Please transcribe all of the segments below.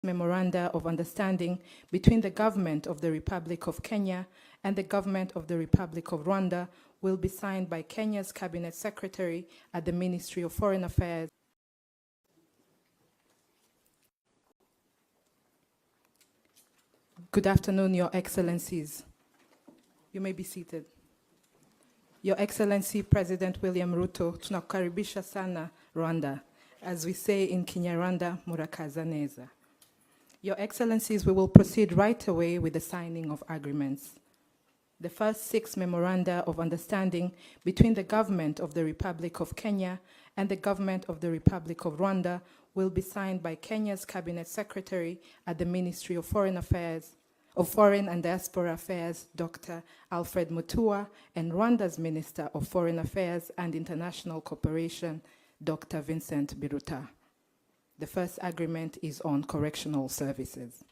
Memoranda of Understanding between the Government of the Republic of Kenya and the Government of the Republic of Rwanda will be signed by Kenya's Cabinet Secretary at the Ministry of Foreign Affairs. Good afternoon, Your Excellencies. You may be seated. Your Excellency President William Ruto, tunakukaribisha sana Rwanda. As we say in Kinyarwanda, murakaza neza. Your Excellencies, we will proceed right away with the signing of agreements. The first 6 memoranda of understanding between the Government of the Republic of Kenya and the Government of the Republic of Rwanda will be signed by Kenya's Cabinet Secretary at the Ministry of Foreign Affairs, of Foreign and Diaspora Affairs, Dr. Alfred Mutua, and Rwanda's Minister of Foreign Affairs and International Cooperation, Dr. Vincent Biruta. The first agreement is on correctional services.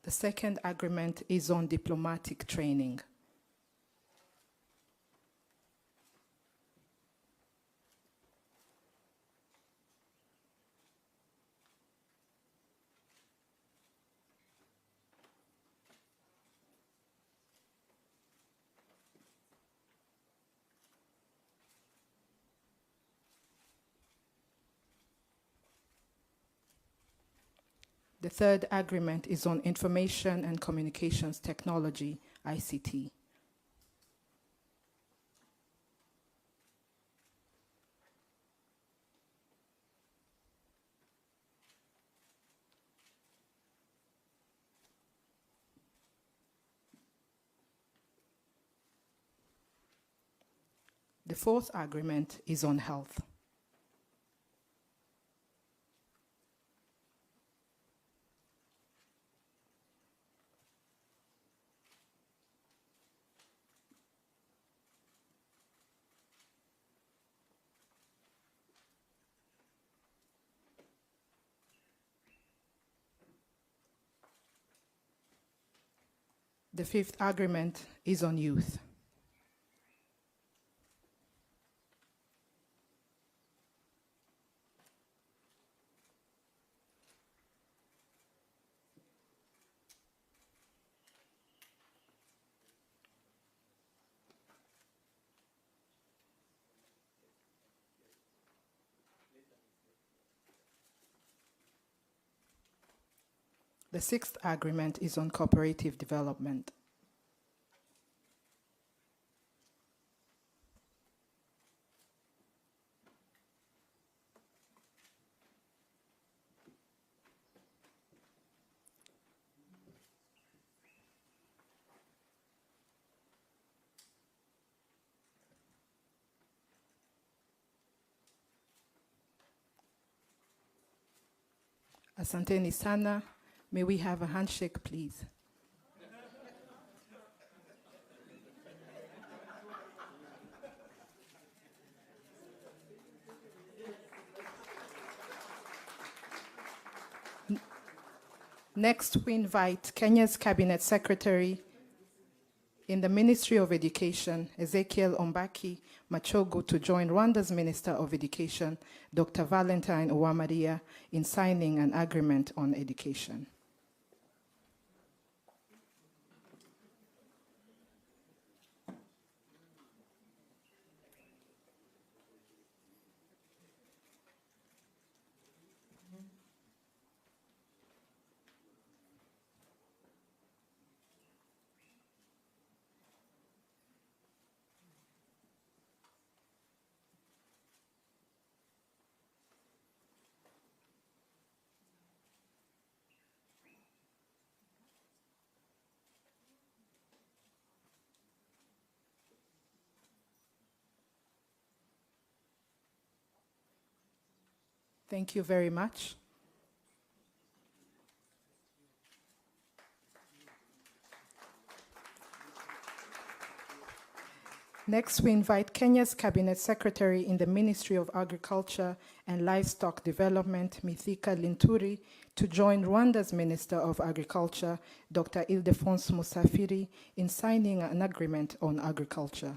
The second agreement is on diplomatic training. The third agreement is on information and communications technology, ICT. The fourth agreement is on health. The fifth agreement is on youth. The sixth agreement is on cooperative development. Asanteni sana. May we have a handshake, please? Next, we invite Kenya's Cabinet Secretary in the Ministry of Education, Ezekiel Ombaki Machogo, to join Rwanda's Minister of Education, Dr. Valentine Uwamaria, in signing an agreement on education. Thank you very much. Next, we invite Kenya's Cabinet Secretary in the Ministry of Agriculture and Livestock Development, Mithika Linturi, to join Rwanda's Minister of Agriculture, Dr. Ildefonse Musafiri, in signing an agreement on agriculture.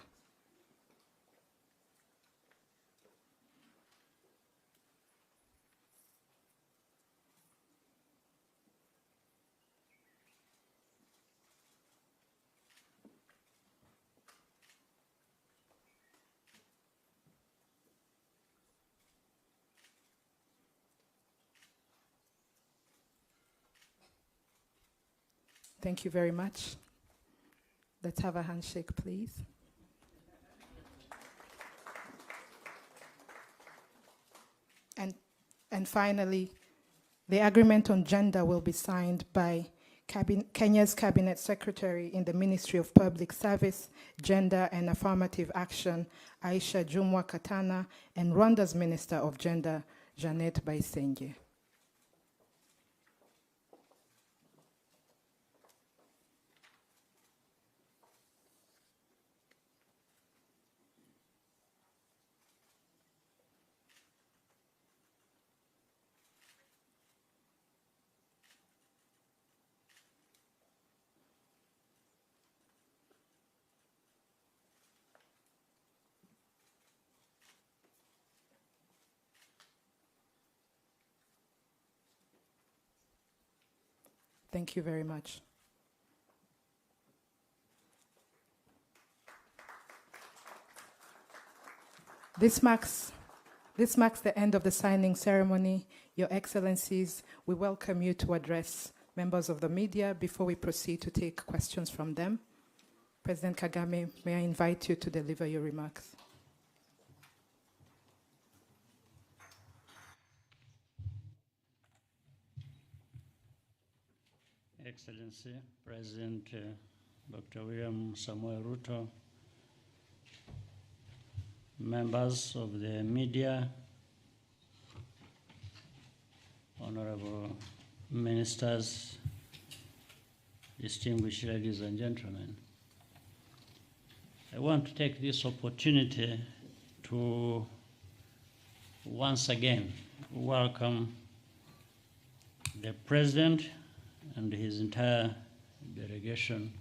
Thank you very much. Let's have a handshake, please. And finally, the agreement on gender will be signed by Kenya's Cabinet Secretary in the Ministry of Public Service, Gender and Affirmative Action, Aisha Jumwa Katana, and Rwanda's Minister of Gender, Jeannette Bayisenge. Thank you very much. This marks the end of the signing ceremony. Your Excellencies, we welcome you to address members of the media before we proceed to take questions from them. President Kagame, may I invite you to deliver your remarks? Excellency, President Dr. William Samuel Ruto, members of the media, honorable ministers, distinguished ladies and gentlemen. I want to take this opportunity to once again welcome the President and his entire delegation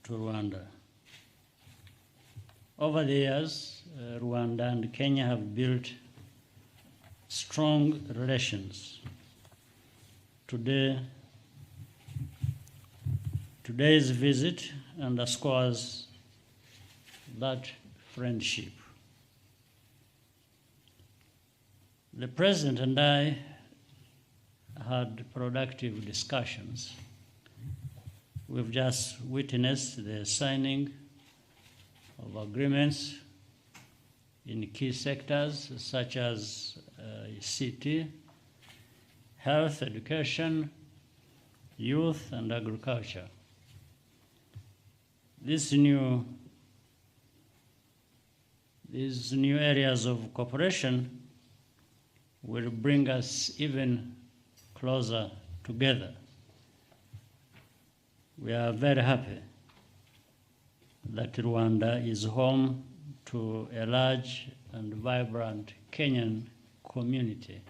to Rwanda. Over the years, Rwanda and Kenya have built strong relations. Today's visit underscores that friendship. The President and I had productive discussions. We've just witnessed the signing of agreements in key sectors such as ICT, health, education, youth, and agriculture. These new areas of cooperation will bring us even closer together. We are very happy that Rwanda is home to a large and vibrant Kenyan community.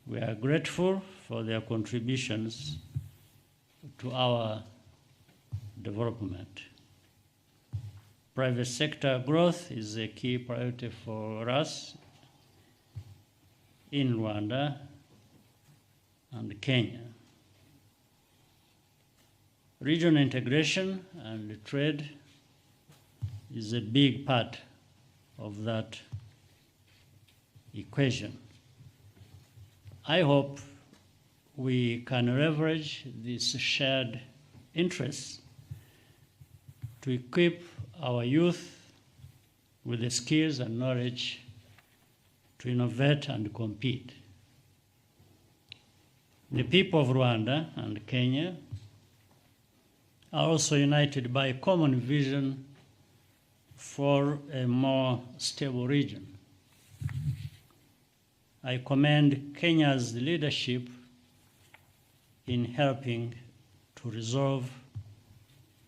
We are grateful for their contributions to our development. Private sector growth is a key priority for us in Rwanda and Kenya. Regional integration and trade is a big part of that equation. I hope we can leverage these shared interests to equip our youth with the skills and knowledge to innovate and compete. The people of Rwanda and Kenya are also united by a common vision for a more stable region. I commend Kenya's leadership in helping to resolve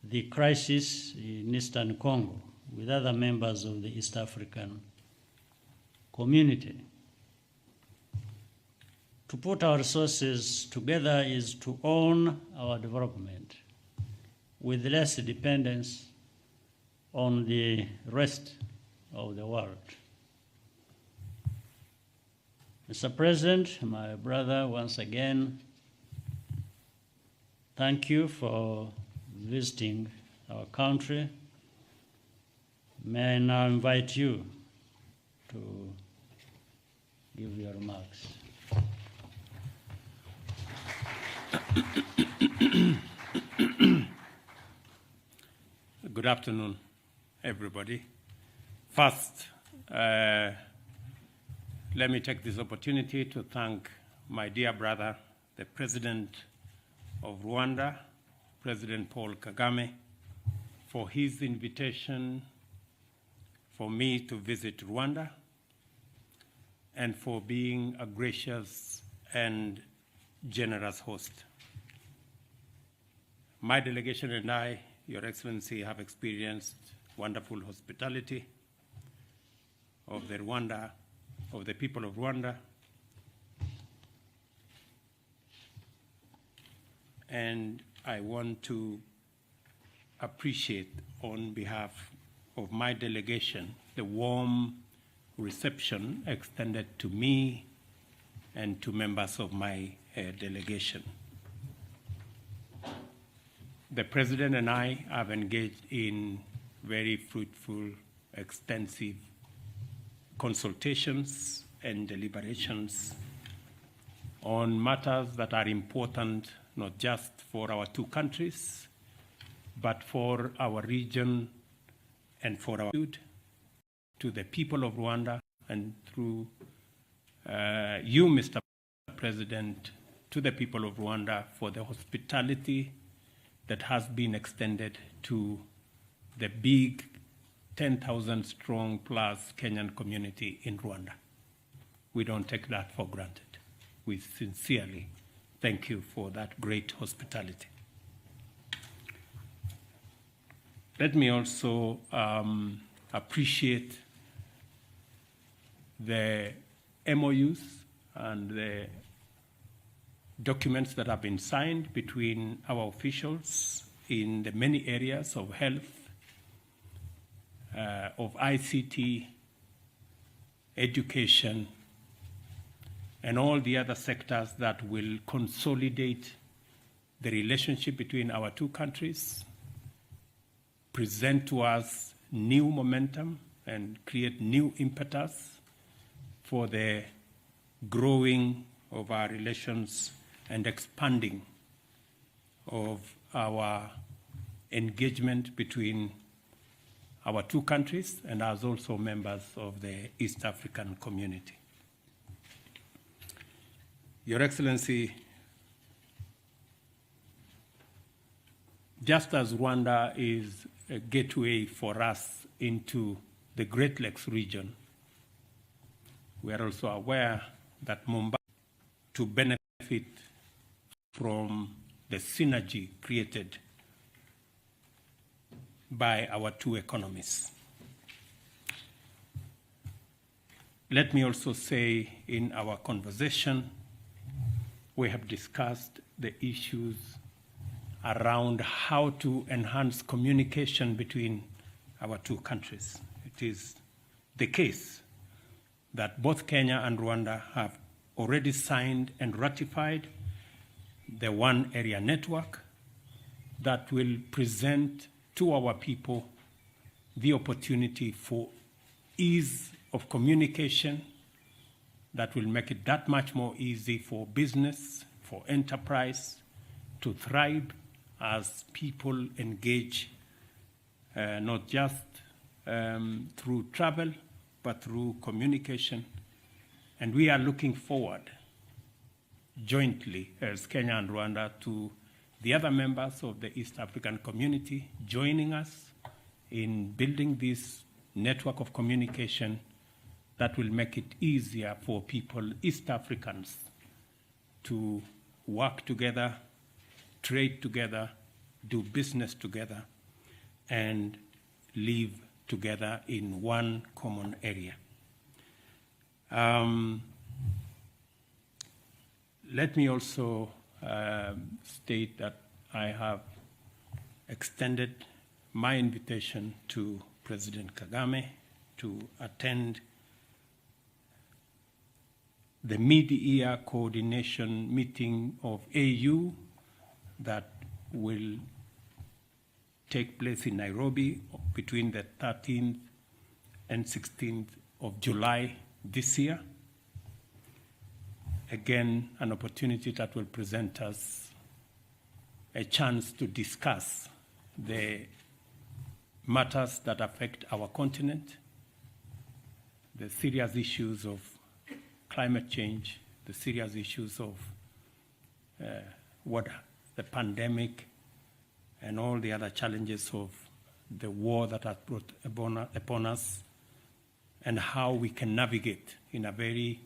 the crisis in Eastern Congo with other members of the East African community. To put our resources together is to own our development with less dependence on the rest of the world. Mr. President, my brother, once again, thank you for visiting our country. May I now invite you to give your remarks. Good afternoon, everybody. First, let me take this opportunity to thank my dear brother, the President of Rwanda, President Paul Kagame, for his invitation for me to visit Rwanda and for being a gracious and generous host. My delegation and I, Your Excellency, have experienced wonderful hospitality of the people of Rwanda, and I want to appreciate on behalf of my delegation the warm reception extended to me and to members of my delegation. The President and I have engaged in very fruitful, extensive consultations and deliberations on matters that are important not just for our two countries, but for our region and for our good, to the people of Rwanda, and through you, Mr. President, to the people of Rwanda for the hospitality that has been extended to the big 10,000 strong plus Kenyan community in Rwanda. We don't take that for granted. We sincerely thank you for that great hospitality. Let me also appreciate the MOUs and the documents that have been signed between our officials in the many areas of health, of ICT, education, and all the other sectors that will consolidate the relationship between our two countries, present to us new momentum, and create new impetus for the growing of our relations and expanding of our engagement between our two countries and as also members of the East African community. Your Excellency, just as Rwanda is a gateway for us into the Great Lakes region, we are also aware that Mumbai to benefit from the synergy created by our two economies. Let me also say in our conversation, we have discussed the issues around how to enhance communication between our two countries. It is the case that both Kenya and Rwanda have already signed and ratified the One Area Network that will present to our people the opportunity for ease of communication that will make it that much more easy for business, for enterprise to thrive as people engage not just through travel, but through communication. And we are looking forward jointly as Kenya and Rwanda to the other members of the East African community joining us in building this network of communication that will make it easier for people, East Africans, to work together, trade together, do business together, and live together in one common area. Let me also state that I have extended my invitation to President Kagame to attend the mid-year coordination meeting of AU that will take place in Nairobi between the 13th and 16th of July this year. Again, an opportunity that will present us a chance to discuss the matters that affect our continent, the serious issues of climate change, the serious issues of what the pandemic and all the other challenges of the war that has brought upon us, and how we can navigate in a very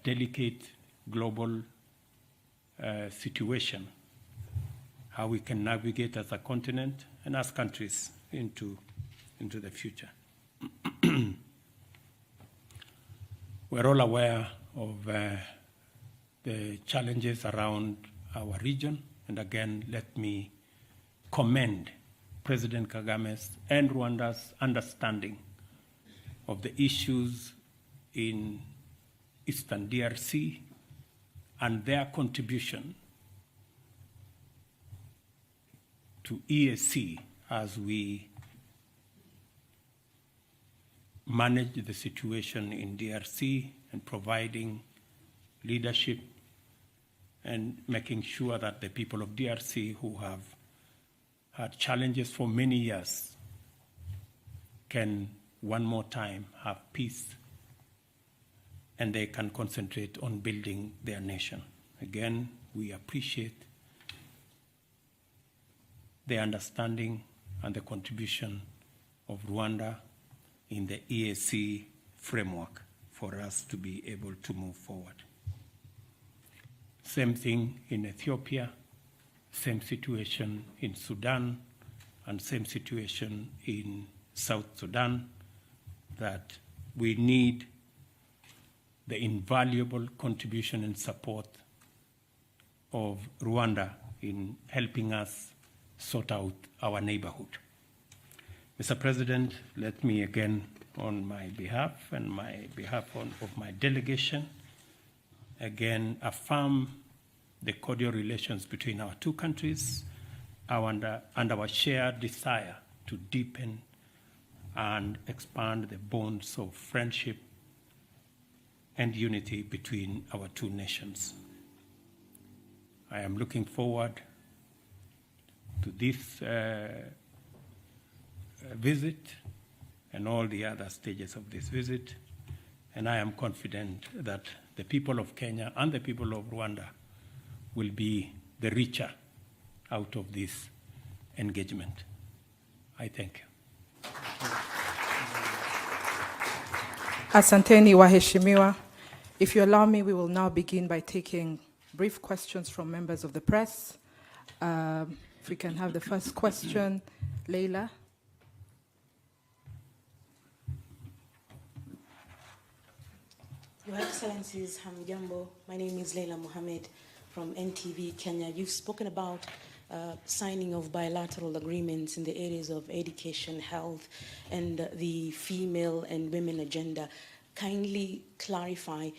delicate global situation, how we can navigate as a continent and as countries into the future. We're all aware of the challenges around our region, and again, let me commend President Kagame's and Rwanda's understanding of the issues in Eastern DRC and their contribution to EAC as we manage the situation in DRC and providing leadership and making sure that the people of DRC who have had challenges for many years can one more time have peace and they can concentrate on building their nation. Again, we appreciate the understanding and the contribution of Rwanda in the EAC framework for us to be able to move forward. Same thing in Ethiopia, same situation in Sudan, and same situation in South Sudan, that we need the invaluable contribution and support of Rwanda in helping us sort out our neighborhood. Mr. President, let me again, on my behalf and of my delegation, again affirm the cordial relations between our two countries and our shared desire to deepen and expand the bonds of friendship and unity between our two nations. I am looking forward to this visit and all the other stages of this visit, and I am confident that the people of Kenya and the people of Rwanda will be the richer out of this engagement. I thank you. Asanteni waheshimiwa. If you allow me, we will now begin by taking brief questions from members of the press. If we can have the first question, Leila. Your Excellencies, Hamjambo. My name is Leila Mohammed from NTV Kenya. You've spoken about signing of bilateral agreements in the areas of education, health, and the female and women agenda. Kindly clarify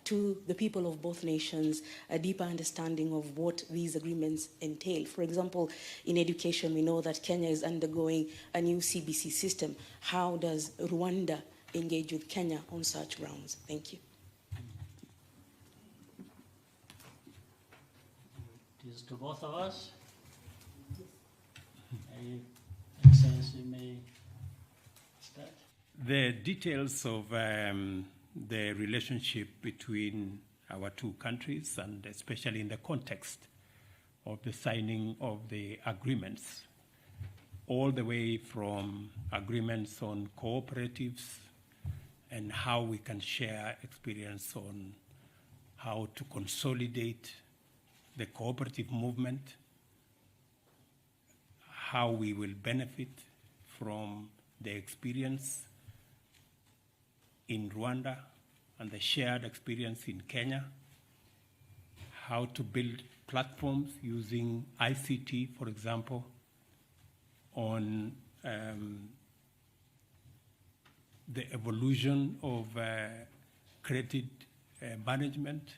to the people of both nations a deeper understanding of what these agreements entail. For example, in education, we know that Kenya is undergoing a new CBC system. How does Rwanda engage with Kenya on such grounds? Thank you. It is to both of us. Excellency may start. The details of the relationship between our two countries, and especially in the context of the signing of the agreements, all the way from agreements on cooperatives and how we can share experience on how to consolidate the cooperative movement, how we will benefit from the experience in Rwanda and the shared experience in Kenya, how to build platforms using ICT, for example, on the evolution of credit management,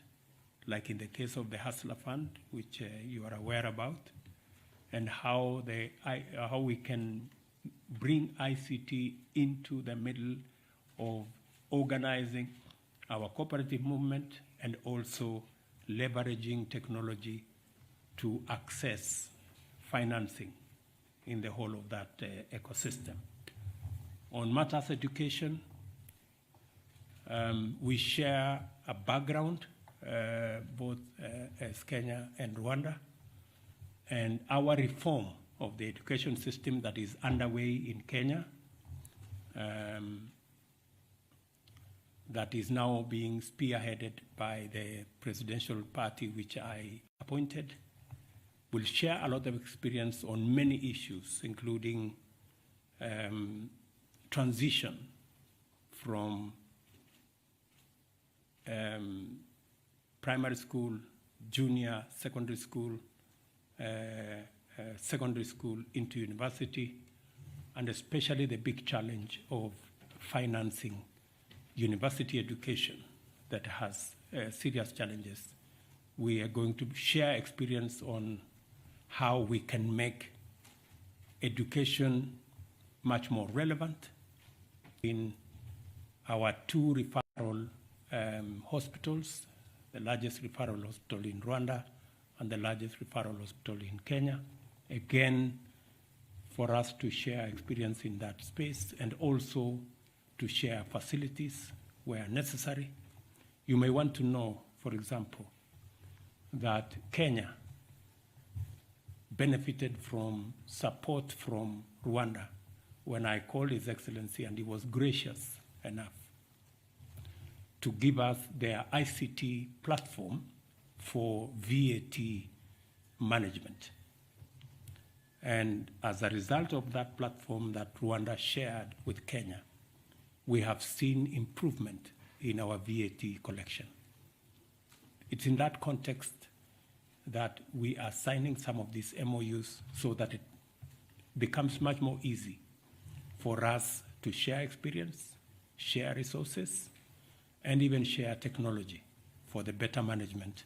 like in the case of the Hustler Fund, which you are aware about, and how we can bring ICT into the middle of organizing our cooperative movement and also leveraging technology to access financing in the whole of that ecosystem. On matters education, we share a background, both as Kenya and Rwanda, and our reform of the education system that is underway in Kenya, that is now being spearheaded by the presidential party which I appointed, will share a lot of experience on many issues, including transition from primary school, junior secondary school into university, and especially the big challenge of financing university education that has serious challenges. We are going to share experience on how we can make education much more relevant in our two referral hospitals, the largest referral hospital in Rwanda and the largest referral hospital in Kenya. Again, for us to share experience in that space and also to share facilities where necessary. You may want to know, for example, that Kenya benefited from support from Rwanda when I called His Excellency, and he was gracious enough to give us their ICT platform for VAT management. And as a result of that platform that Rwanda shared with Kenya, we have seen improvement in our VAT collection. It's in that context that we are signing some of these MOUs so that it becomes much more easy for us to share experience, share resources, and even share technology for the better management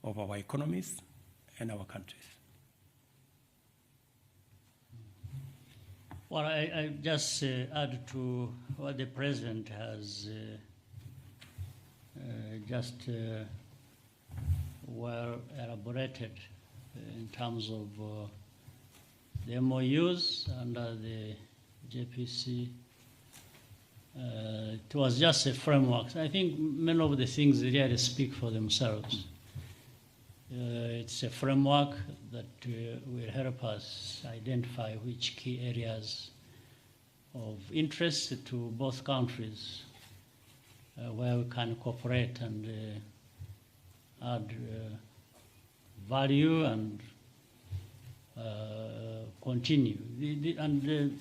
of our economies and our countries. Well, I just add to what the President has just well elaborated in terms of the MOUs under the JPC. It was just a framework. I think many of the things really speak for themselves. It's a framework that will help us identify which key areas of interest to both countries where we can cooperate and add value and continue.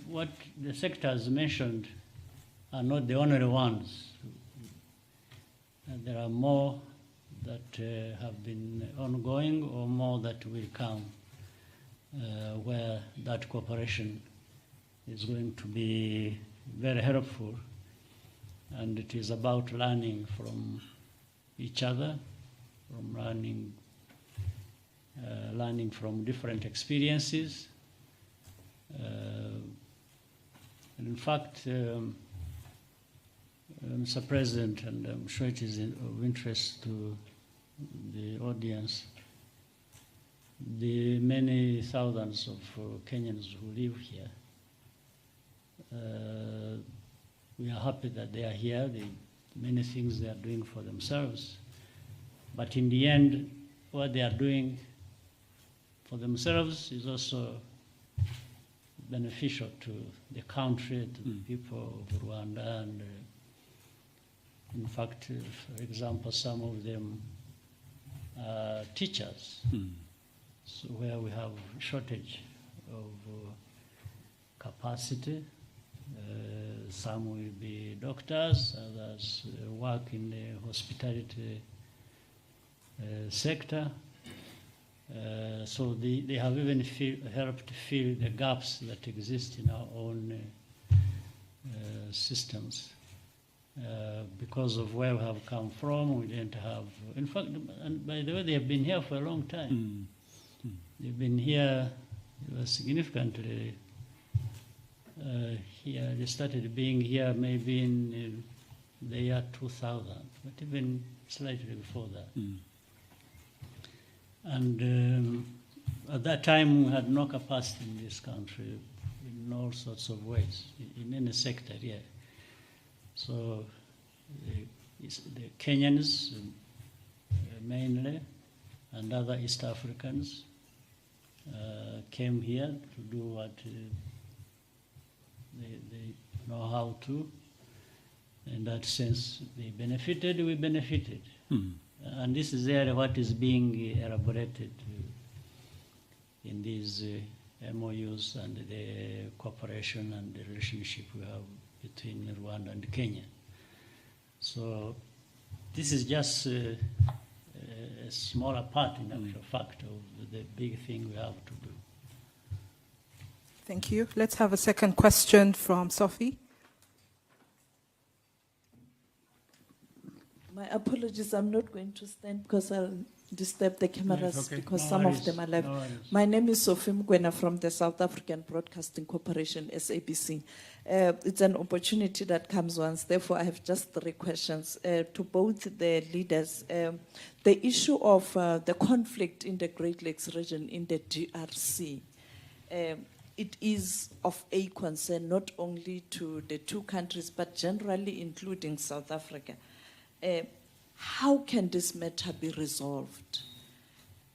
What the sector has mentioned are not the only ones. There are more that have been ongoing or more that will come where that cooperation is going to be very helpful. And it is about learning from each other, from learning from different experiences. And in fact, Mr. President, and I'm sure it is of interest to the audience, the many thousands of Kenyans who live here, we are happy that they are here. Many things they are doing for themselves. But in the end, what they are doing for themselves is also beneficial to the country, to the people of Rwanda. And in fact, for example, some of them are teachers, so where we have shortage of capacity. Some will be doctors, others work in the hospitality sector. So they have even helped fill the gaps that exist in our own systems. Because of where we have come from, we didn't have, in fact, and by the way, they have been here for a long time. They've been here significantly here. They started being here maybe in the year 2000, but even slightly before that. And at that time, we had no capacity in this country in all sorts of ways, in any sector, yeah. So the Kenyans mainly and other East Africans came here to do what they know how to. In that sense, they benefited, we benefited. And this is really what is being elaborated in these MOUs and the cooperation and the relationship we have between Rwanda and Kenya. So this is just a smaller part, in actual fact, of the big thing we have to do. Thank you. Let's have a second question from Sophie. My apologies, I'm not going to stand because I'll disturb the cameras okay. because No some worries, of them are live. no worries. My name is Sophie Mkwena from the South African Broadcasting Corporation, SABC. It's an opportunity that comes once, therefore I have just 3 questions to both the leaders. The issue of the conflict in the Great Lakes region in the DRC, it is of a concern not only to the 2 countries, but generally including South Africa. How can this matter be resolved?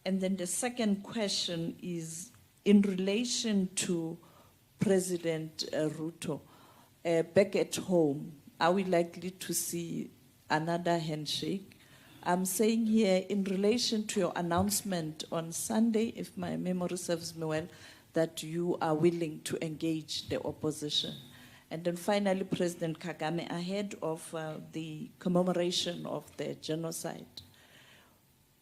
And then the second question is in relation to President Ruto. Back at home, are we likely to see another handshake? I'm saying here in relation to your announcement on Sunday, if my memory serves me well, that you are willing to engage the opposition. And then finally, President Kagame, ahead of the commemoration of the genocide,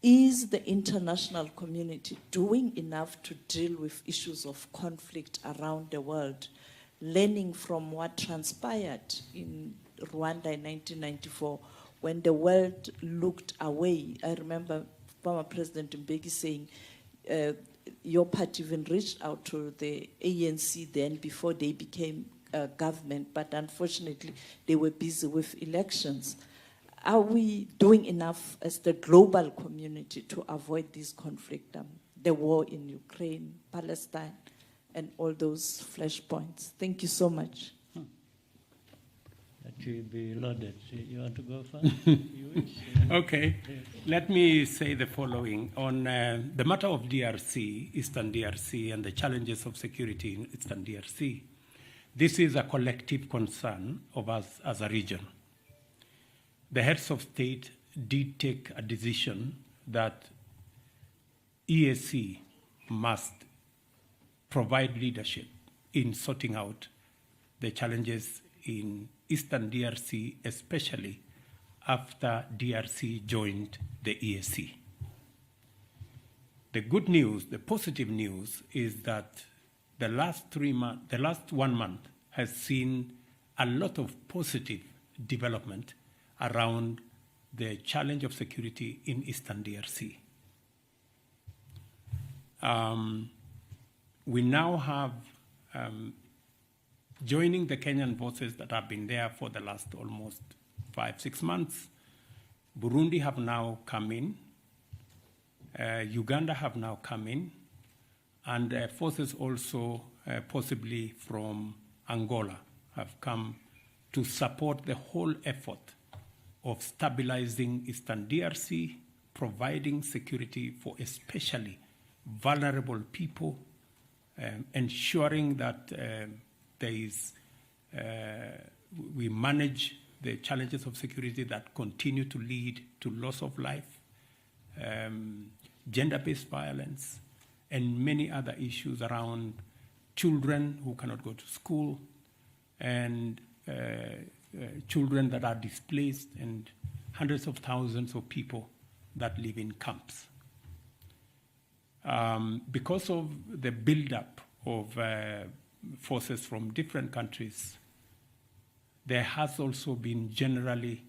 is the international community doing enough to deal with issues of conflict around the world, learning from what transpired in Rwanda in 1994 when the world looked away? I remember former President Mbeki saying, your party even reached out to the ANC then before they became government, but unfortunately they were busy with elections. Are we doing enough as the global community to avoid this conflict, the war in Ukraine, Palestine, and all those flashpoints? Thank you so much. That will be loaded. You want to go first? You wish? Okay, let me say the following. On the matter of DRC, Eastern DRC, and the challenges of security in Eastern DRC, this is a collective concern of us as a region. The heads of state did take a decision that EAC must provide leadership in sorting out the challenges in Eastern DRC, especially after DRC joined the EAC. The good news, the positive news, is that the last 1 month has seen a lot of positive development around the challenge of security in Eastern DRC. We now have, joining the Kenyan forces that have been there for the last almost 5-6 months, Burundi have now come in, Uganda have now come in, and forces also possibly from Angola have come to support the whole effort of stabilizing Eastern DRC, providing security for especially vulnerable people, ensuring that we manage the challenges of security that continue to lead to loss of life, gender-based violence, and many other issues around children who cannot go to school, and children that are displaced, and hundreds of thousands of people that live in camps. Because of the buildup of forces from different countries, there has also been generally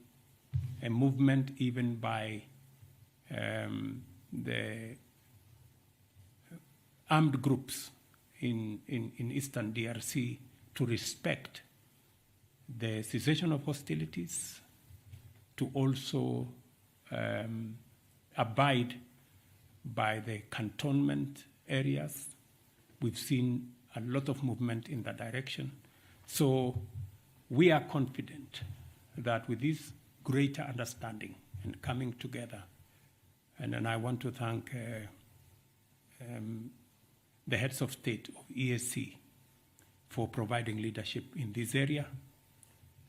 a movement even by the armed groups in Eastern DRC to respect the cessation of hostilities, to also abide by the cantonment areas. We've seen a lot of movement in that direction. So we are confident that with this greater understanding and coming together, and then I want to thank the heads of state of EAC for providing leadership in this area,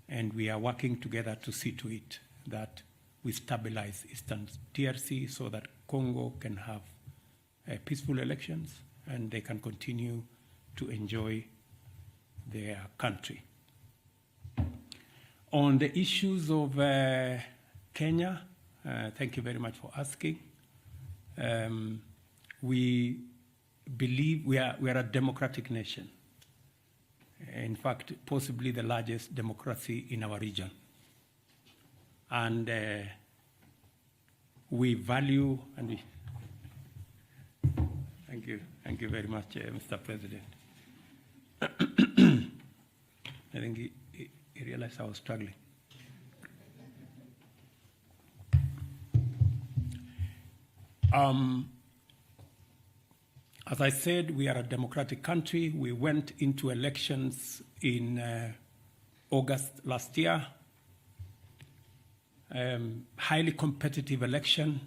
and we are working together to see to it that we stabilize Eastern DRC so that Congo can have peaceful elections and they can continue to enjoy their country. On the issues of Kenya, thank you very much for asking. We believe we are a democratic nation. In fact, possibly the largest democracy in our region. And we value, and we, thank you very much, Mr. President. I think he realized I was struggling. As I said, we are a democratic country. We went into elections in August last year. Highly competitive election,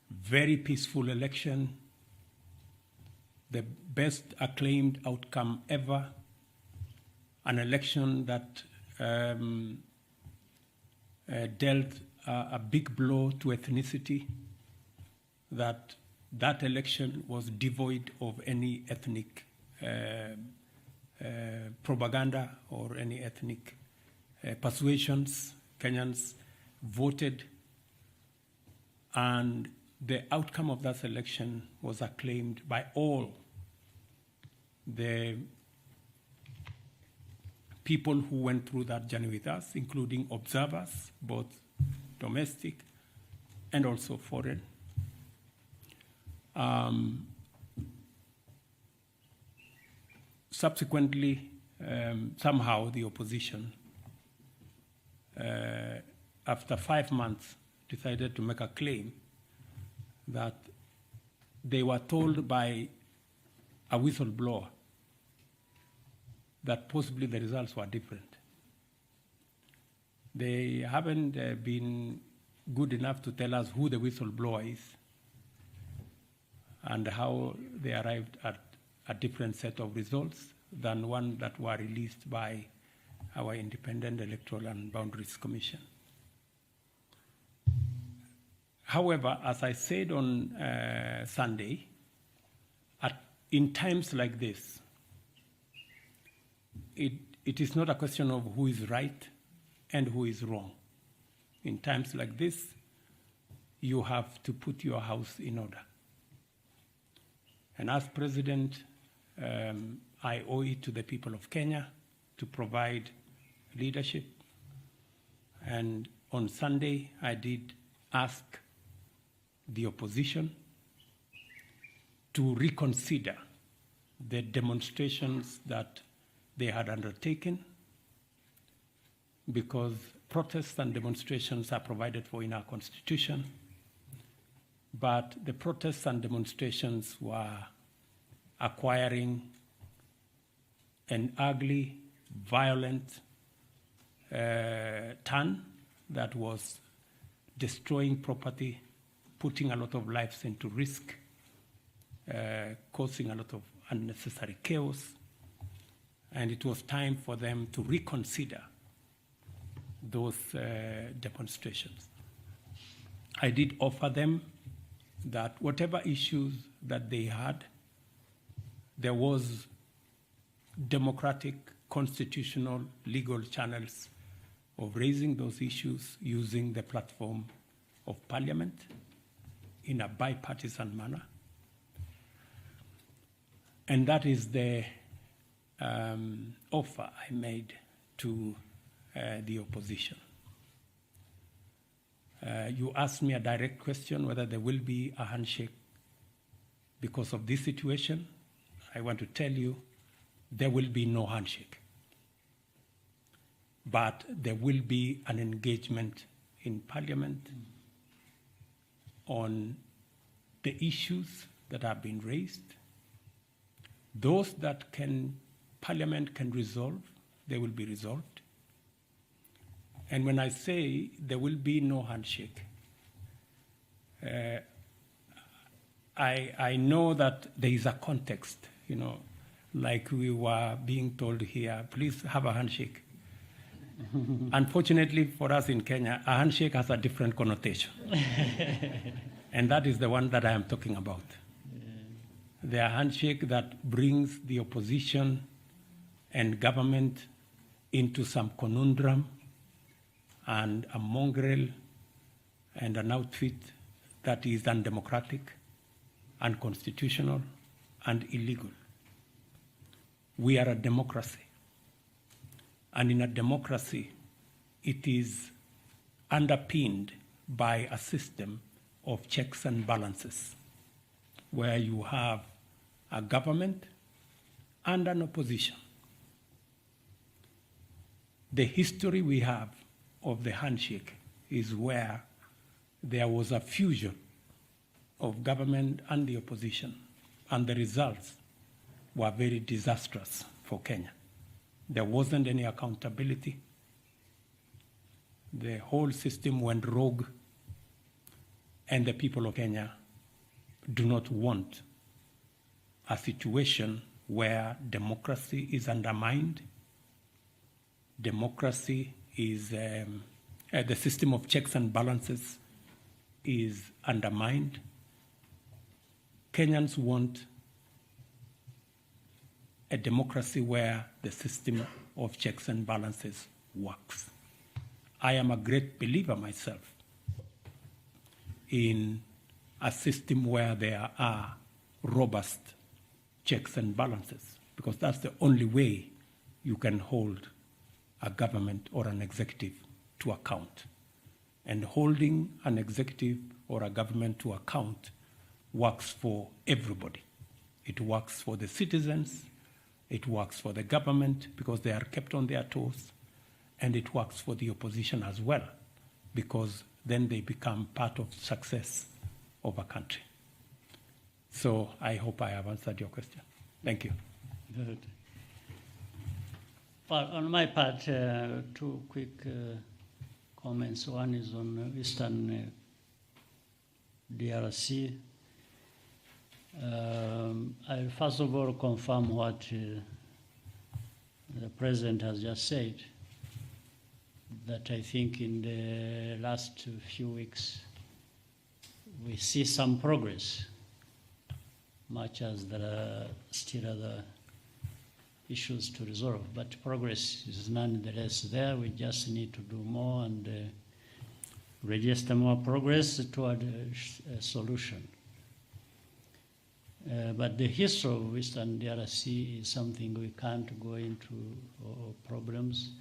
very peaceful election, the best acclaimed outcome ever, an election that dealt a big blow to ethnicity, that election was devoid of any ethnic propaganda or any ethnic persuasions. Kenyans voted, and the outcome of that election was acclaimed by all the people who went through that journey with us, including observers, both domestic and also foreign. Subsequently, somehow the opposition, after 5 months, decided to make a claim that they were told by a whistleblower that possibly the results were different. They haven't been good enough to tell us who the whistleblower is and how they arrived at a different set of results than one that were released by our Independent Electoral and Boundaries Commission. However, as I said on Sunday, in times like this, it is not a question of who is right and who is wrong. In times like this, you have to put your house in order. And as president, I owe it to the people of Kenya to provide leadership. And on Sunday, I did ask the opposition to reconsider the demonstrations that they had undertaken, because protests and demonstrations are provided for in our constitution, but the protests and demonstrations were acquiring an ugly, violent turn that was destroying property, putting a lot of lives into risk, causing a lot of unnecessary chaos, and it was time for them to reconsider those demonstrations. I did offer them that whatever issues that they had, there was democratic, constitutional, legal channels of raising those issues using the platform of Parliament in a bipartisan manner. And that is the offer I made to the opposition. You asked me a direct question whether there will be a handshake because of this situation. I want to tell you there will be no handshake. But there will be an engagement in Parliament on the issues that have been raised. Those that Parliament can resolve, they will be resolved. And when I say there will be no handshake, I know that there is a context, like we were being told here, please have a handshake. Unfortunately for us in Kenya, a handshake has a different connotation. And that is the one that I am talking about. The handshake that brings the opposition and government into some conundrum and a mongrel and an outfit that is undemocratic, unconstitutional, and illegal. We are a democracy. And in a democracy, it is underpinned by a system of checks and balances, where you have a government and an opposition. The history we have of the handshake is where there was a fusion of government and the opposition, and the results were very disastrous for Kenya. There wasn't any accountability. The whole system went rogue, and the people of Kenya do not want a situation where democracy is undermined. Democracy is, the system of checks and balances is undermined. Kenyans want a democracy where the system of checks and balances works. I am a great believer myself in a system where there are robust checks and balances, because that's the only way you can hold a government or an executive to account. And holding an executive or a government to account works for everybody. It works for the citizens, it works for the government because they are kept on their toes, and it works for the opposition as well, because then they become part of success of a country. So I hope I have answered your question. Thank you. Good. Well, on my part, two quick comments. One is on Eastern DRC. I'll first of all confirm what the President has just said, that I think in the last few weeks we see some progress, much as there are still other issues to resolve, but progress is nonetheless there. We just need to do more and register more progress toward a solution. But the history of Western DRC is something we can't go into, or problems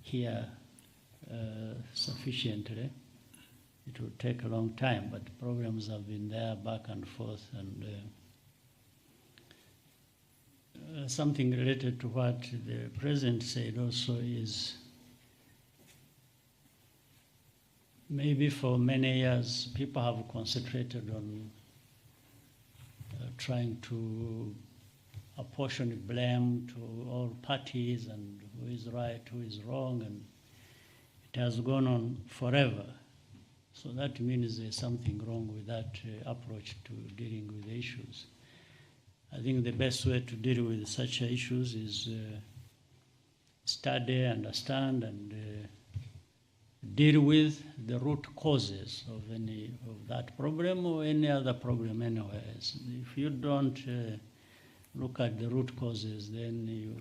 here sufficiently. It will take a long time, but problems have been there back and forth. And something related to what the President said also is, maybe for many years people have concentrated on trying to apportion blame to all parties and who is right, who is wrong, and it has gone on forever. So that means there's something wrong with that approach to dealing with the issues. I think the best way to deal with such issues is study, understand, and deal with the root causes of any of that problem or any other problem anywhere. If you don't look at the root causes, then you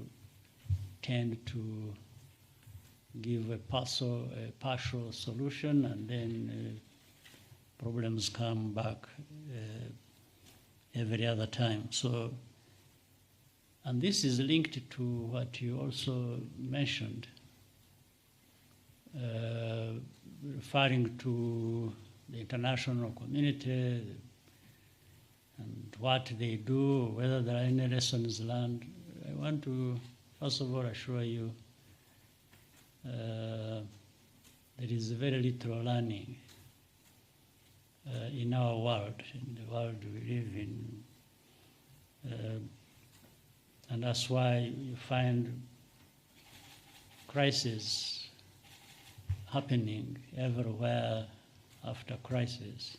tend to give a partial solution, and then problems come back every other time. So, and this is linked to what you also mentioned, referring to the international community and what they do, whether there are any lessons learned. I want to, first of all, assure you there is very little learning in our world, in the world we live in. And that's why you find crises happening everywhere after crisis.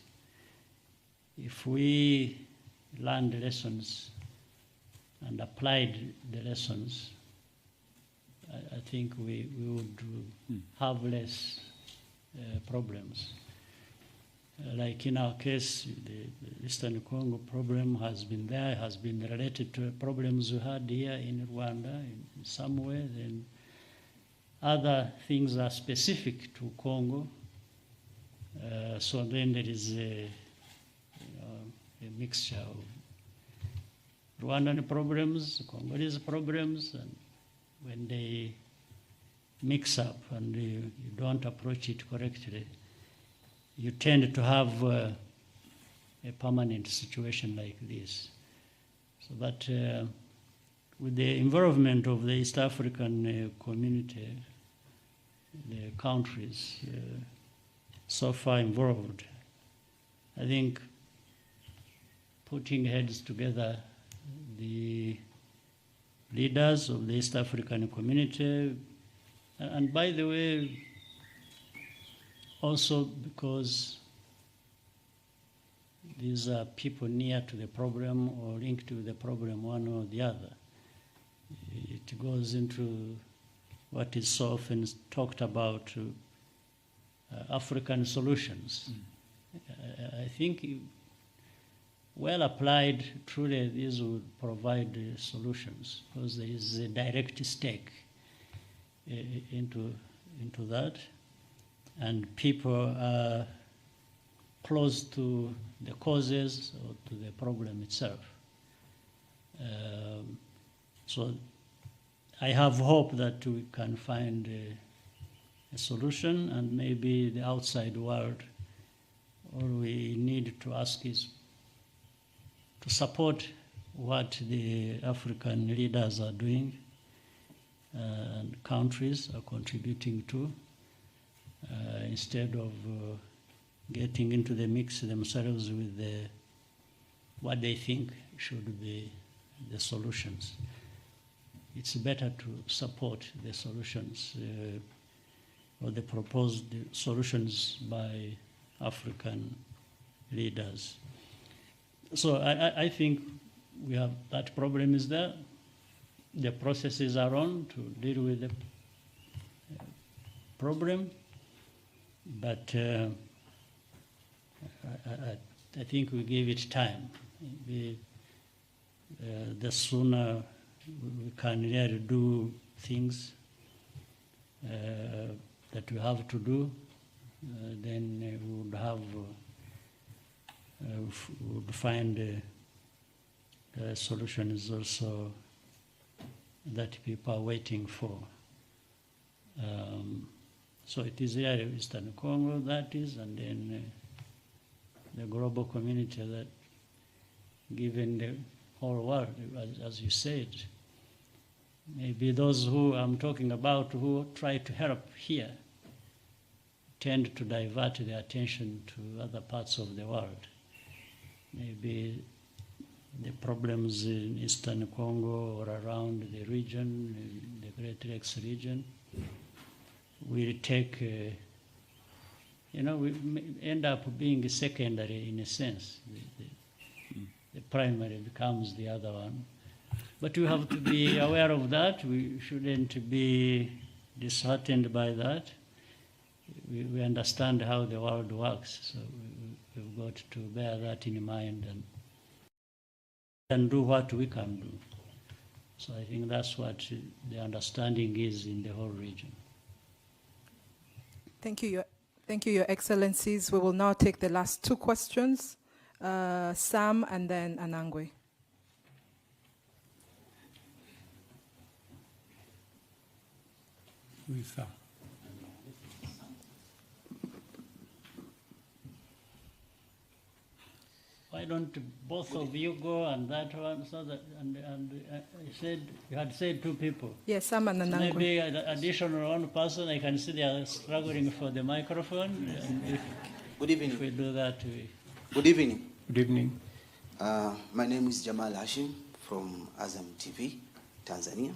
If we learned lessons and applied the lessons, I think we would have less problems. Like in our case, the Eastern Congo problem has been there, has been related to problems we had here in Rwanda in some way. Then other things are specific to Congo. So then there is a mixture of Rwandan problems, Congolese problems, and when they mix up and you don't approach it correctly, you tend to have a permanent situation like this. So that with the involvement of the East African community, the countries so far involved, I think putting heads together, the leaders of the East African community, and by the way, also because these are people near to the problem or linked to the problem, one or the other. It goes into what is so often talked about, African solutions. I think well applied, truly these would provide solutions, because there is a direct stake into that, and people are close to the causes or to the problem itself. So I have hope that we can find a solution, and maybe the outside world, all we need to ask is to support what the African leaders are doing and countries are contributing to, instead of getting into the mix themselves with what they think should be the solutions. It's better to support the solutions or the proposed solutions by African leaders. So I think we have, that problem is there. The processes are on to deal with the problem, but I think we give it time. The sooner we can really do things that we have to do, then we would have would find solutions also that people are waiting for. So it is here in Eastern Congo, that is, and then the global community that, given the whole world, as you said, maybe those who I'm talking about who try to help here tend to divert their attention to other parts of the world. Maybe the problems in Eastern Congo or around the region, the Great Lakes region, will take, we end up being secondary in a sense. The primary becomes the other one. But we have to be aware of that. We shouldn't be disheartened by that. We understand how the world works, so we've got to bear that in mind and can do what we can do. So I think that's what the understanding is in the whole region. Thank you, Your Excellencies. We will now take the last two questions. Sam and then Anangwe. Who is Sam? Why don't both of you go and that one, so that, you had said two people. Yes, Sam and Anangwe. Maybe an additional one person. I can see they are struggling for the microphone. And Good evening. if we do that, Good evening. Good evening. My name is Jamal Hashim from Azam TV, Tanzania.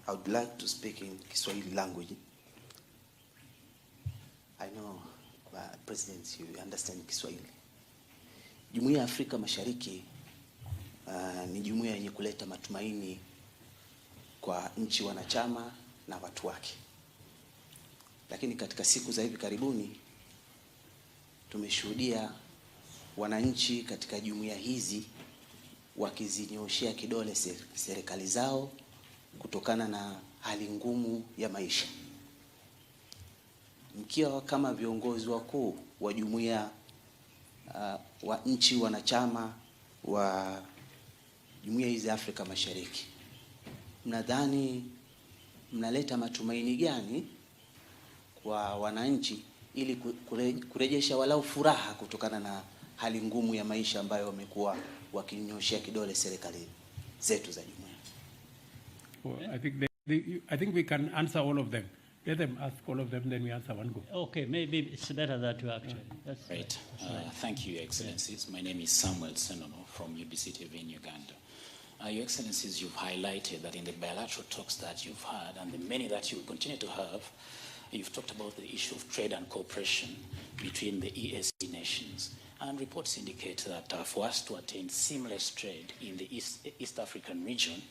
I would like to speak in Kiswahili language. I know, President, you understand Kiswahili. Jumuiya ya Afrika Mashariki ni jumuiya yenye kuleta matumaini kwa nchi wanachama na watu wake. Lakini katika siku za hivi karibuni tumeshuhudia wananchi katika jumuiya hizi wakizinyoshea kidole serikali zao kutokana na hali ngumu ya maisha. Mkiwa kama viongozi wakuu wa jumuiya wa nchi wanachama wa jumuiya hizi Afrika Mashariki, mnadhani mnaleta matumaini gani kwa wananchi ili kurejesha walau furaha kutokana na hali ngumu ya maisha ambayo wamekuwa wakinyoshea kidole serikali zetu za jumuiya? Well, I think we can answer all of them. Let them ask all of them, then we answer one go. okay, maybe it's better that you actually. That's Right. Thank you, Your Excellencies. My name is Samuel Senono from UBC TV in Uganda. Your Excellencies, you've highlighted that in the bilateral talks that you've had and the many that you will continue to have, you've talked about the issue of trade and cooperation between the EAC nations. And reports indicate that for us to attain seamless trade in the East African region,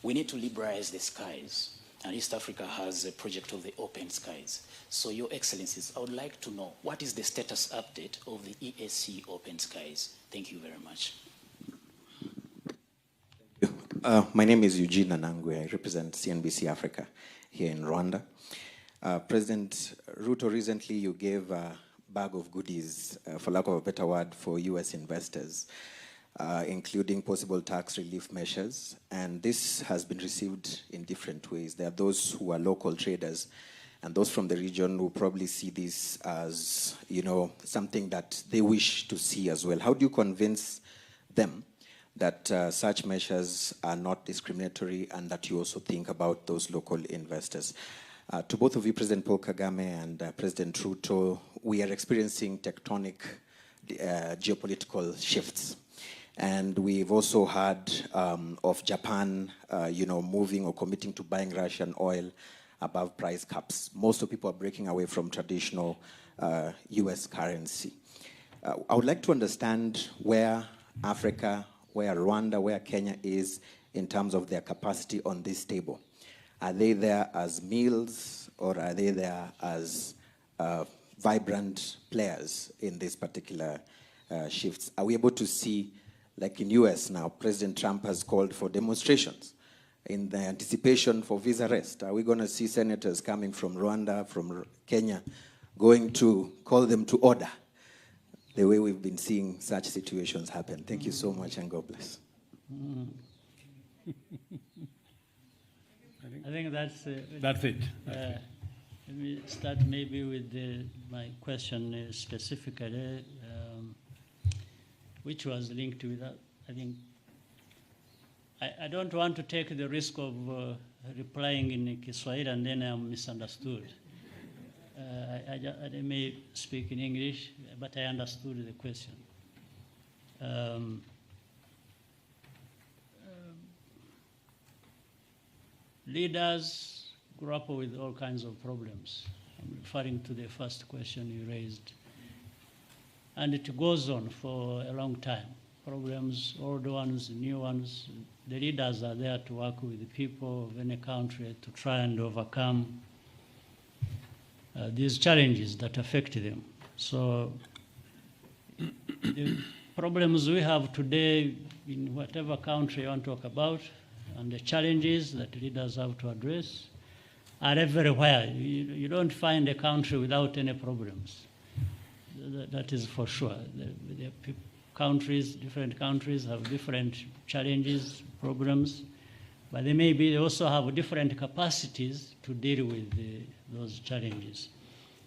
we need to liberalize the skies. And East Africa has a project of the open skies. So, Your Excellencies, I would like to know what is the status update of the EAC open skies? Thank you very much. My name is Eugene Anangwe. I represent CNBC Africa here in Rwanda. President Ruto, recently you gave a bag of goodies, for lack of a better word, for US investors, including possible tax relief measures. And this has been received in different ways. There are those who are local traders and those from the region who probably see this as, something that they wish to see as well. How do you convince them that such measures are not discriminatory and that you also think about those local investors? To both of you, President Paul Kagame and President Ruto, we are experiencing tectonic geopolitical shifts. And we've also heard of Japan, moving or committing to buying Russian oil above price caps. Most of people are breaking away from traditional US currency. I would like to understand where Africa, where Rwanda, where Kenya is in terms of their capacity on this table. Are they there as meals, or are they there as vibrant players in these particular shifts? Are we able to see, like in US now, President Trump has called for demonstrations in the anticipation for visa rest? Are we going to see senators coming from Rwanda, from Kenya, going to call them to order, the way we've been seeing such situations happen? Thank you so much, and God bless. I think that's it. Let me start maybe with my question specifically, which was linked with that. I think I don't want to take the risk of replying in Kiswahili and then I'm misunderstood. I may speak in English, but I understood the question. Leaders grapple with all kinds of problems. I'm referring to the first question you raised. And it goes on for a long time. Problems, old ones, new ones. The leaders are there to work with the people of any country to try and overcome these challenges that affect them. So the problems we have today in whatever country you want to talk about, and the challenges that leaders have to address are everywhere. You don't find a country without any problems. That is for sure. Different countries have different challenges, problems, but they also have different capacities to deal with those challenges.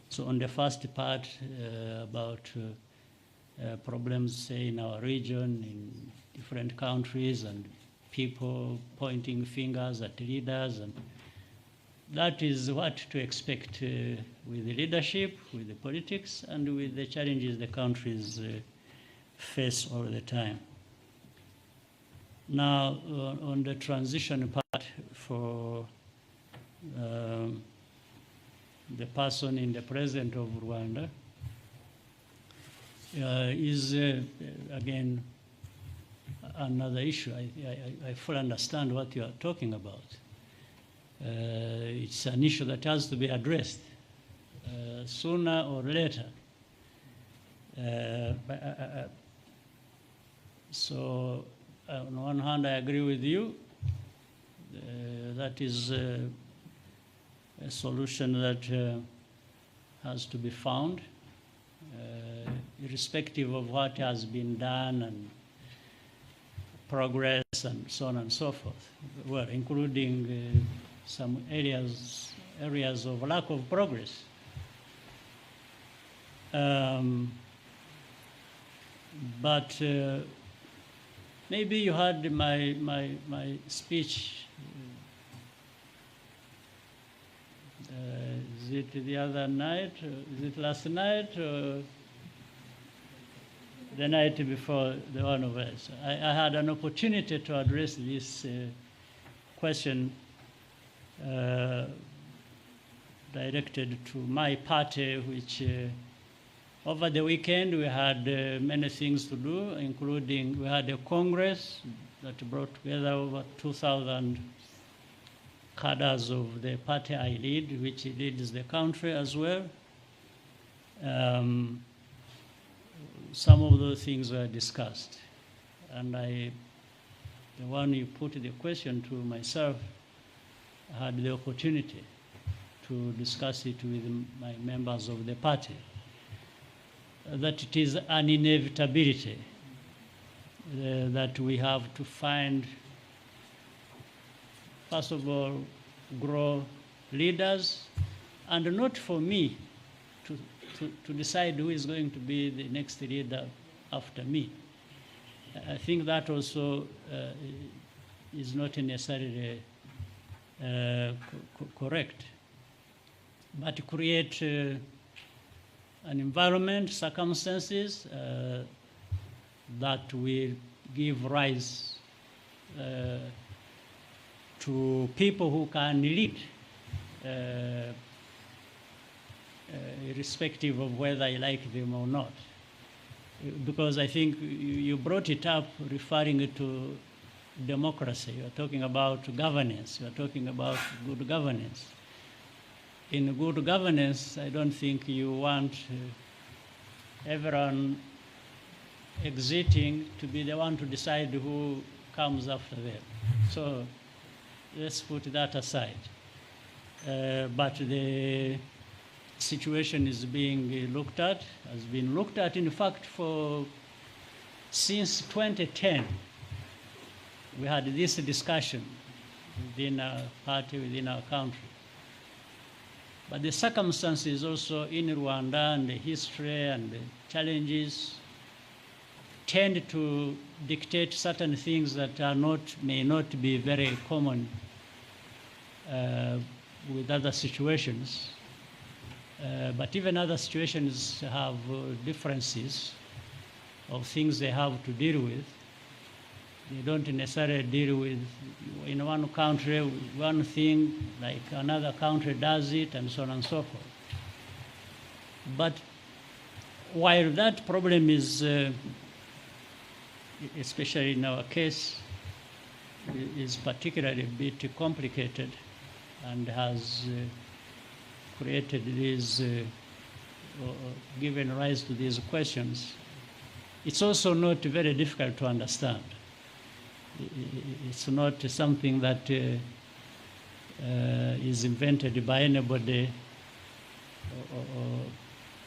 So on the first part about problems, say, in our region, in different countries, and people pointing fingers at leaders, and that is what to expect with the leadership, with the politics, and with the challenges the countries face all the time. Now, on the transition part for the person in the president of Rwanda, is again another issue. I fully understand what you are talking about. It's an issue that has to be addressed sooner or later. So on one hand, I agree with you. That is a solution that has to be found, irrespective of what has been done and progress and so on and so forth. Well, including some areas of lack of progress. But maybe you heard my speech. Is it the other night? Is it last night? Or the night before the one of us? I had an opportunity to address this question directed to my party, which over the weekend we had many things to do, including we had a Congress that brought together over 2,000 cadres of the party I lead, which leads the country as well. Some of those things were discussed. And the one you put the question to myself, I had the opportunity to discuss it with my members of the party, that it is an inevitability that we have to find, first of all, grow leaders, and not for me to decide who is going to be the next leader after me. I think that also is not necessarily correct, but to create an environment, circumstances that will give rise to people who can lead, irrespective of whether I like them or not. Because I think you brought it up referring to democracy. You're talking about governance. You're talking about good governance. In good governance, I don't think you want everyone exiting to be the one to decide who comes after them. So let's put that aside. But the situation is being looked at, has been looked at, in fact, since 2010. We had this discussion within our party, within our country. But the circumstances also in Rwanda and the history and the challenges tend to dictate certain things that may not be very common with other situations. But even other situations have differences of things they have to deal with. They don't necessarily deal with, in one country, one thing, like another country does it, and so on and so forth. But while that problem is, especially in our case, is particularly a bit complicated and has created these, given rise to these questions, it's also not very difficult to understand. It's not something that is invented by anybody or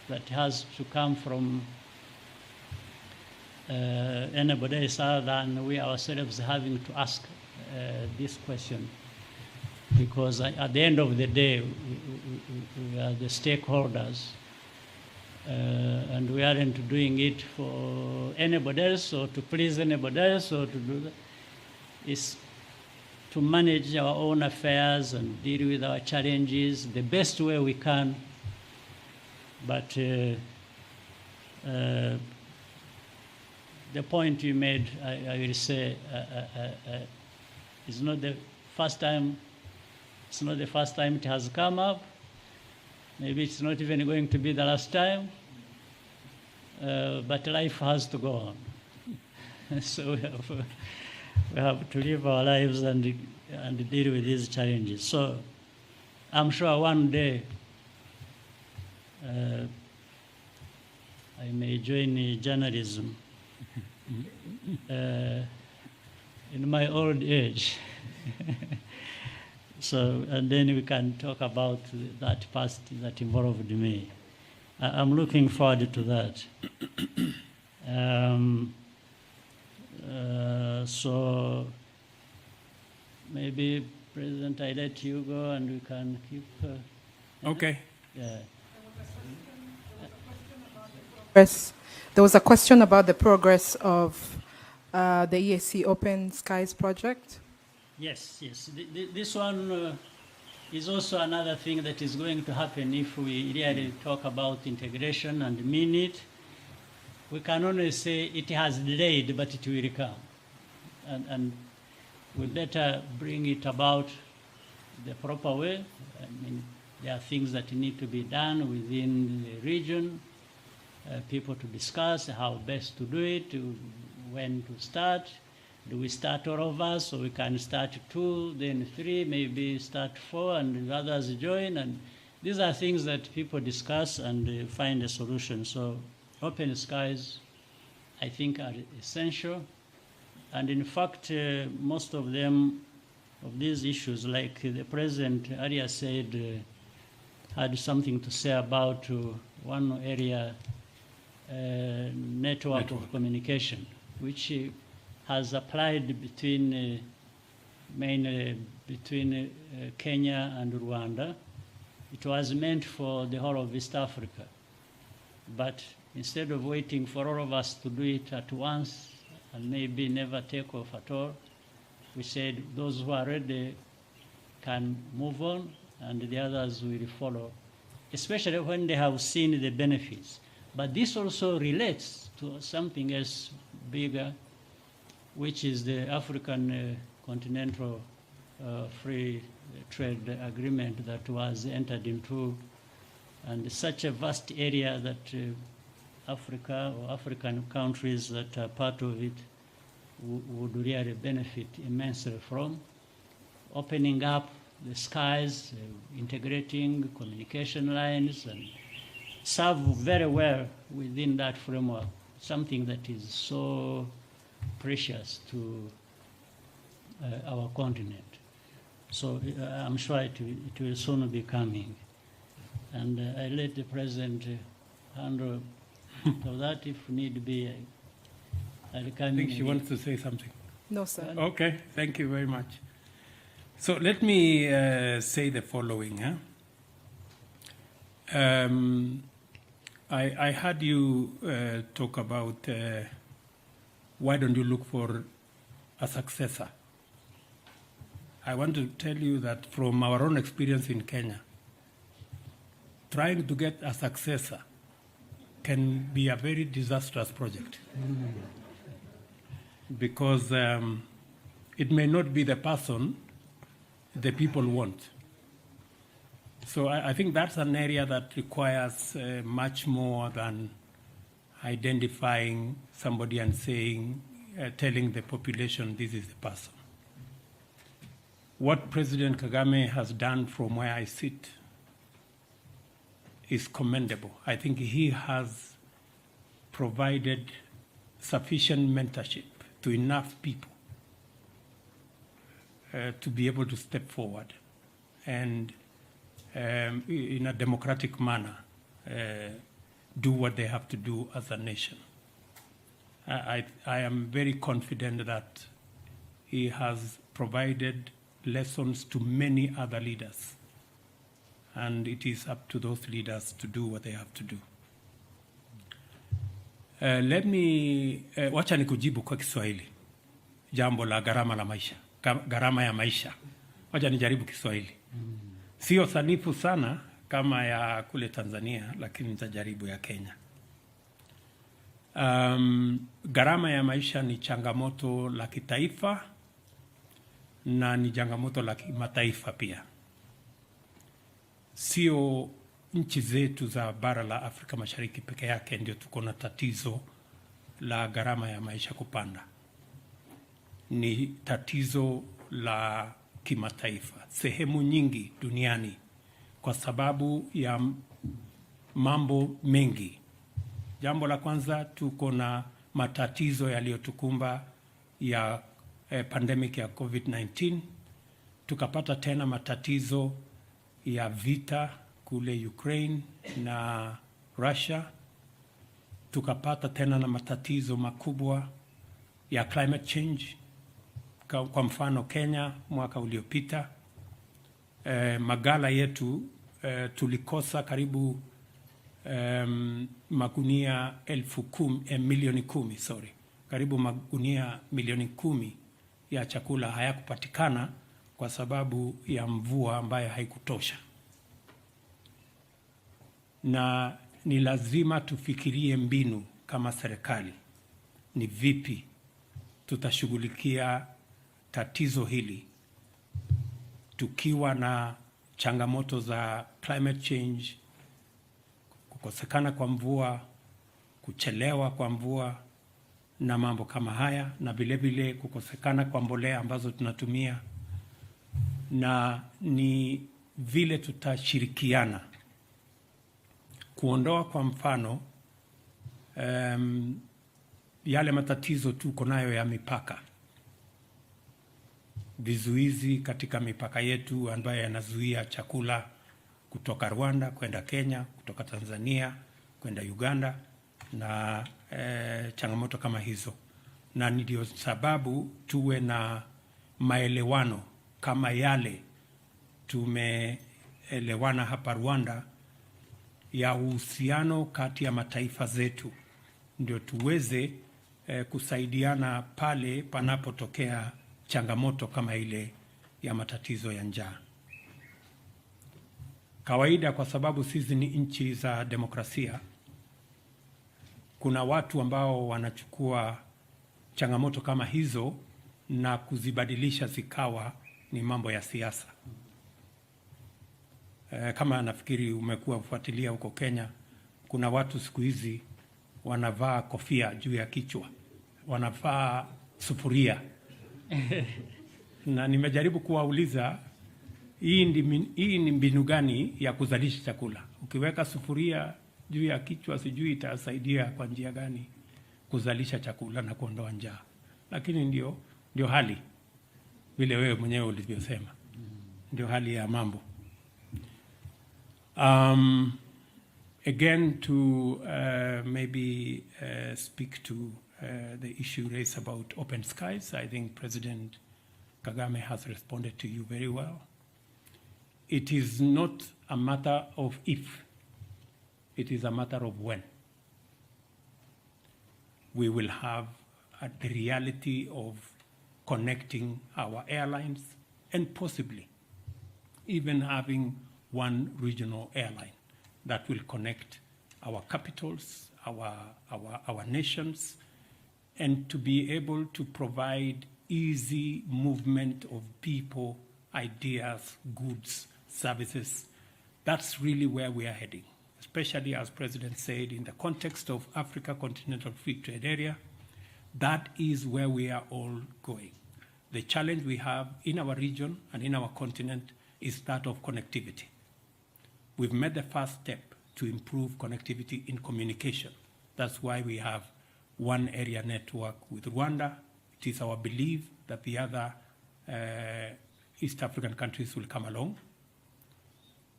that has to come from anybody else other than we ourselves having to ask this question. Because at the end of the day, we are the stakeholders, and we aren't doing it for anybody else or to please anybody else or to do that. It's to manage our own affairs and deal with our challenges the best way we can. But the point you made, I will say, is not the first time. It's not the first time it has come up. Maybe it's not even going to be the last time. But life has to go on. So we have to live our lives and deal with these challenges. So I'm sure one day I may join journalism in my old age. So, and then we can talk about that past that involved me. I'm looking forward to that. So maybe, President, I let you go and we can keep. Okay. Yeah. There was a question about the progress of the EAC Open Skies project. Yes. This one is also another thing that is going to happen if we really talk about integration and mean it. We can only say it has delayed, but it will come. And we better bring it about the proper way. I mean, there are things that need to be done within the region, people to discuss how best to do it, when to start. Do we start all of us, so we can start 2, then 3, maybe start 4, and the others join? And these are things that people discuss and find a solution. So open skies, I think, are essential. And in fact, most of them, of these issues, like the President earlier said, had something to say about one area, network of communication, which has applied between mainly between Kenya and Rwanda. It was meant for the whole of East Africa. But instead of waiting for all of us to do it at once and maybe never take off at all, we said those who are ready can move on and the others will follow, especially when they have seen the benefits. But this also relates to something else bigger, which is the African Continental Free Trade Agreement that was entered into, and such a vast area that Africa or African countries that are part of it would really benefit immensely from, opening up the skies, integrating communication lines, and serve very well within that framework, something that is so precious to our continent. So I'm sure it will soon be coming. And I let the President handle that if need be. I'll come I think in she wants to say something. No, sir. Okay, thank you very much. So let me say the following. I heard you talk about why don't you look for a successor? I want to tell you that from our own experience in Kenya, trying to get a successor can be a very disastrous project. Because it may not be the person the people want. So I think that's an area that requires much more than identifying somebody and saying, telling the population this is the person. What President Kagame has done from where I sit is commendable. I think he has provided sufficient mentorship to enough people to be able to step forward and in a democratic manner do what they have to do as a nation. I am very confident that he has provided lessons to many other leaders, and it is up to those leaders to do what they have to do. Let me wacha nikujibu kwa Kiswahili jambo la gharama la maisha, gharama ya maisha. Wacha nijaribu Kiswahili. Sio sanifu sana kama ya kule Tanzania, lakini nitajaribu ya Kenya. Gharama ya maisha ni changamoto la kitaifa na ni changamoto la kimataifa pia. Sio nchi zetu za bara la Afrika Mashariki peke yake ndio tuko na tatizo la gharama ya maisha kupanda. Ni tatizo la kimataifa, sehemu nyingi duniani, kwa sababu ya mambo mengi. Jambo la kwanza, tuko na matatizo yaliyotukumba ya pandemic ya COVID-19. Tukapata tena matatizo ya vita kule Ukraine na Russia. Tukapata tena na matatizo makubwa ya climate change. Kwa mfano Kenya mwaka uliopita, magala yetu tulikosa karibu magunia milioni 10, karibu magunia milioni 10 ya chakula hayakupatikana kwa sababu ya mvua ambayo haikutosha. Na ni lazima tufikirie mbinu kama serikali, ni vipi tutashughulikia tatizo hili tukiwa na changamoto za climate change, kukosekana kwa mvua, kuchelewa kwa mvua na mambo kama haya, na vile vile kukosekana kwa mbolea ambazo tunatumia, na ni vile tutashirikiana kuondoa kwa mfano yale matatizo tuko nayo ya mipaka, vizuizi katika mipaka yetu ambayo yanazuia chakula kutoka Rwanda kwenda Kenya, kutoka Tanzania kwenda Uganda, na changamoto kama hizo. Na ndio sababu tuwe na maelewano kama yale tumeelewana hapa Rwanda ya uhusiano kati ya mataifa zetu, ndio tuweze kusaidiana pale panapotokea changamoto kama ile ya matatizo ya njaa. Kawaida, kwa sababu sisi ni nchi za demokrasia, kuna watu ambao wanachukua changamoto kama hizo na kuzibadilisha zikawa ni mambo ya siasa. Kama nafikiri umekuwa ufuatilia huko Kenya, kuna watu siku hizi wanavaa kofia juu ya kichwa, wanavaa sufuria. Na nimejaribu kuwauliza, hii ni mbinu gani ya kuzalisha chakula? Ukiweka sufuria juu ya kichwa, sijui itasaidia kwa njia gani kuzalisha chakula na kuondoa njaa. Lakini ndio hali vile wewe mwenyewe ulivyosema, ndio hali ya mambo. Again, to maybe speak to the issue raised about open skies, I think President Kagame has responded to you very well. It is not a matter of if, it is a matter of when. We will have the reality of connecting our airlines and possibly even having one regional airline that will connect our capitals, our nations, and to be able to provide easy movement of people, ideas, goods, services. That's really where we are heading, especially, as President said, in the context of Africa Continental Free Trade Area. That is where we are all going. The challenge we have in our region and in our continent is that of connectivity. We've made the first step to improve connectivity in communication. That's why we have one area network with Rwanda. It is our belief that the other East African countries will come along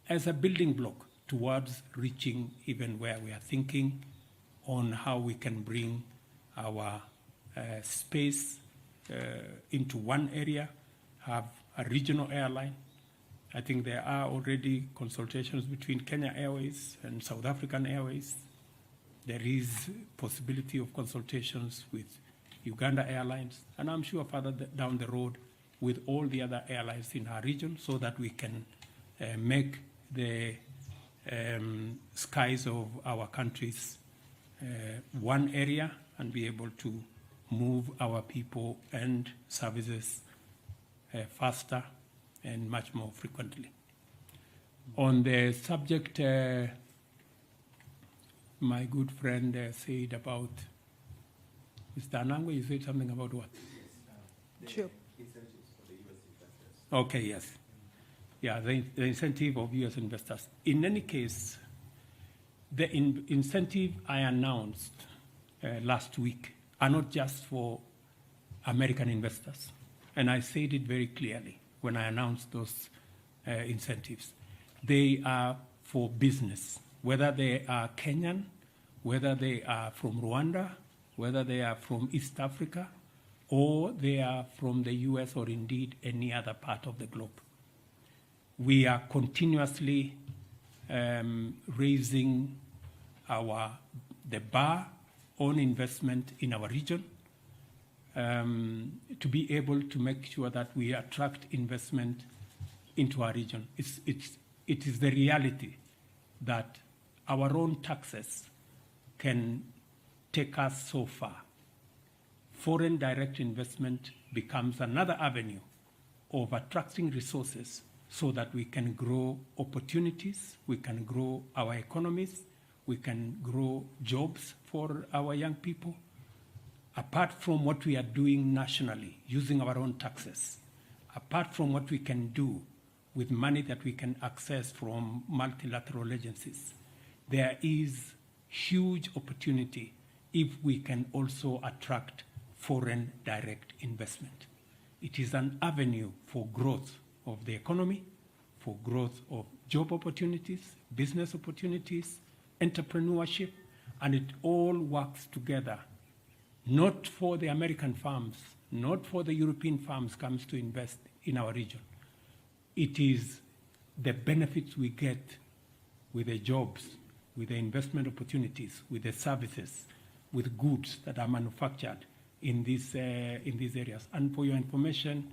as a building block towards reaching even where we are thinking on how we can bring our space into one area, have a regional airline. I think there are already consultations between Kenya Airways and South African Airways. There is possibility of consultations with Uganda Airlines, and I'm sure further down the road with all the other airlines in our region, so that we can make the skies of our countries one area and be able to move our people and services faster and much more frequently. On the subject, my good friend said about, Mr. Anangwe, you said something about what? Sure. Okay, yes. Yeah, the incentive of U.S. investors. In any case, the incentive I announced last week are not just for American investors. And I said it very clearly when I announced those incentives. They are for business, whether they are Kenyan, whether they are from Rwanda, whether they are from East Africa, or they are from the US or indeed any other part of the globe. We are continuously raising the bar on investment in our region to be able to make sure that we attract investment into our region. It is the reality that our own taxes can take us so far. Foreign direct investment becomes another avenue of attracting resources so that we can grow opportunities, we can grow our economies, we can grow jobs for our young people. Apart from what we are doing nationally, using our own taxes, apart from what we can do with money that we can access from multilateral agencies, there is huge opportunity if we can also attract foreign direct investment. It is an avenue for growth of the economy, for growth of job opportunities, business opportunities, entrepreneurship, and it all works together. Not for the American firms, not for the European firms comes to invest in our region. It is the benefits we get with the jobs, with the investment opportunities, with the services, with goods that are manufactured in these areas. And for your information,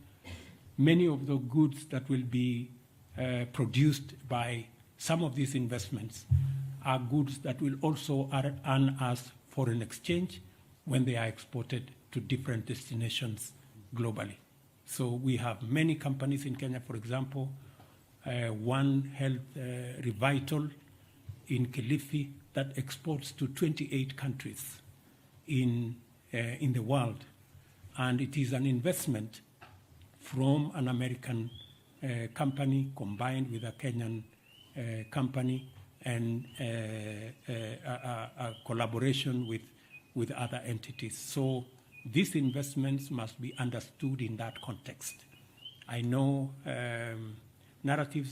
many of the goods that will be produced by some of these investments are goods that will also earn us foreign exchange when they are exported to different destinations globally. So we have many companies in Kenya, for example, One Health Revital in Kilifi that exports to 28 countries in the world. And it is an investment from an American company combined with a Kenyan company and a collaboration with other entities. So these investments must be understood in that context. I know narratives